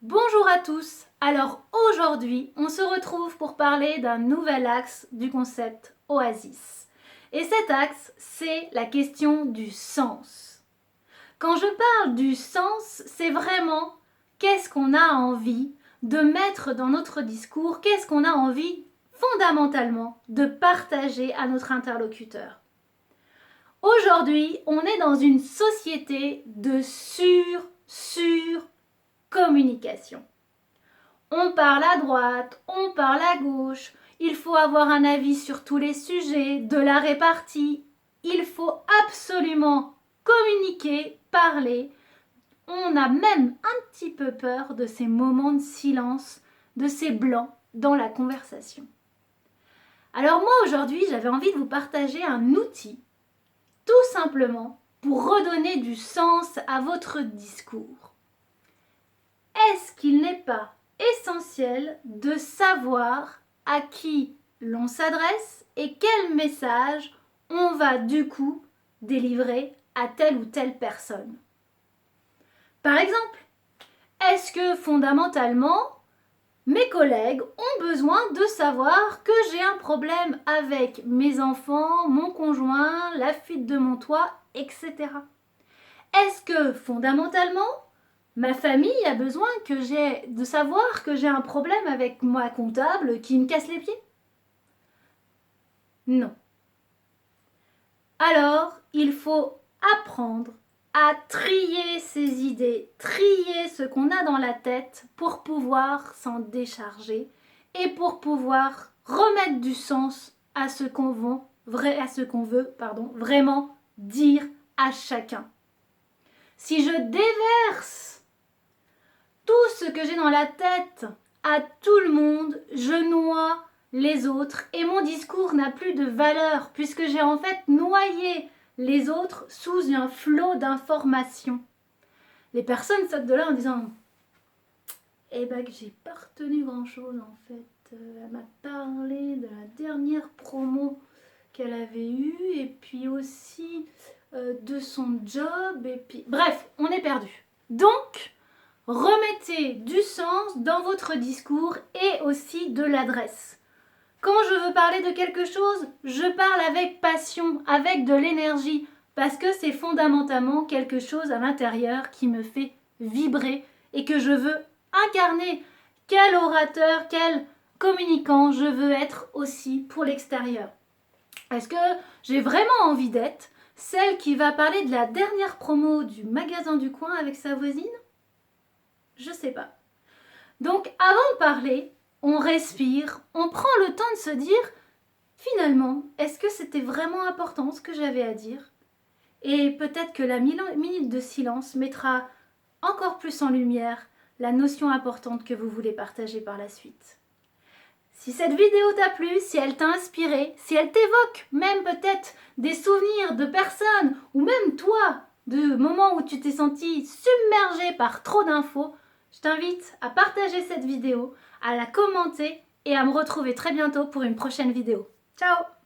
Bonjour à tous. Alors aujourd'hui, on se retrouve pour parler d'un nouvel axe du concept Oasis. Et cet axe, c'est la question du sens. Quand je parle du sens, c'est vraiment qu'est-ce qu'on a envie de mettre dans notre discours, qu'est-ce qu'on a envie fondamentalement de partager à notre interlocuteur. Aujourd'hui, on est dans une société de communication. On parle à droite, on parle à gauche, il faut avoir un avis sur tous les sujets, de la répartie. Il faut absolument communiquer, parler. On a même un petit peu peur de ces moments de silence, de ces blancs dans la conversation. Alors moi aujourd'hui, j'avais envie de vous partager un outil, tout simplement pour redonner du sens à votre discours. Est-ce qu'il n'est pas essentiel de savoir à qui l'on s'adresse et quel message on va du coup délivrer à telle ou telle personne? Par exemple, est-ce que fondamentalement, mes collègues ont besoin de savoir que j'ai un problème avec mes enfants, mon conjoint, la fuite de mon toit, etc. Est-ce que fondamentalement, ma famille a besoin de savoir que j'ai un problème avec ma comptable qui me casse les pieds? Non. Alors, il faut apprendre à trier ses idées, trier ce qu'on a dans la tête pour pouvoir s'en décharger et pour pouvoir remettre du sens à ce qu'on veut, vraiment dire à chacun. Si je déverse tout ce que j'ai dans la tête à tout le monde, je noie les autres et mon discours n'a plus de valeur puisque j'ai en fait noyé les autres sous un flot d'informations. Les personnes sortent de là en disant « Eh ben que j'ai pas retenu grand chose en fait. Elle m'a parlé de la dernière promo qu'elle avait eue et puis aussi de son job et puis... Bref, on est perdu. Donc, remettez du sens dans votre discours et aussi de l'adresse. Quand je veux parler de quelque chose, je parle avec passion, avec de l'énergie, parce que c'est fondamentalement quelque chose à l'intérieur qui me fait vibrer et que je veux incarner. Quel orateur, quel communicant je veux être aussi pour l'extérieur. Est-ce que j'ai vraiment envie d'être celle qui va parler de la dernière promo du magasin du coin avec sa voisine? Je sais pas. Donc avant de parler, on respire, on prend le temps de se dire finalement, est-ce que c'était vraiment important ce que j'avais à dire? Et peut-être que la minute de silence mettra encore plus en lumière la notion importante que vous voulez partager par la suite. Si cette vidéo t'a plu, si elle t'a inspiré, si elle t'évoque même peut-être des souvenirs de personnes ou même toi, de moments où tu t'es senti submergé par trop d'infos, je t'invite à partager cette vidéo, à la commenter et à me retrouver très bientôt pour une prochaine vidéo. Ciao!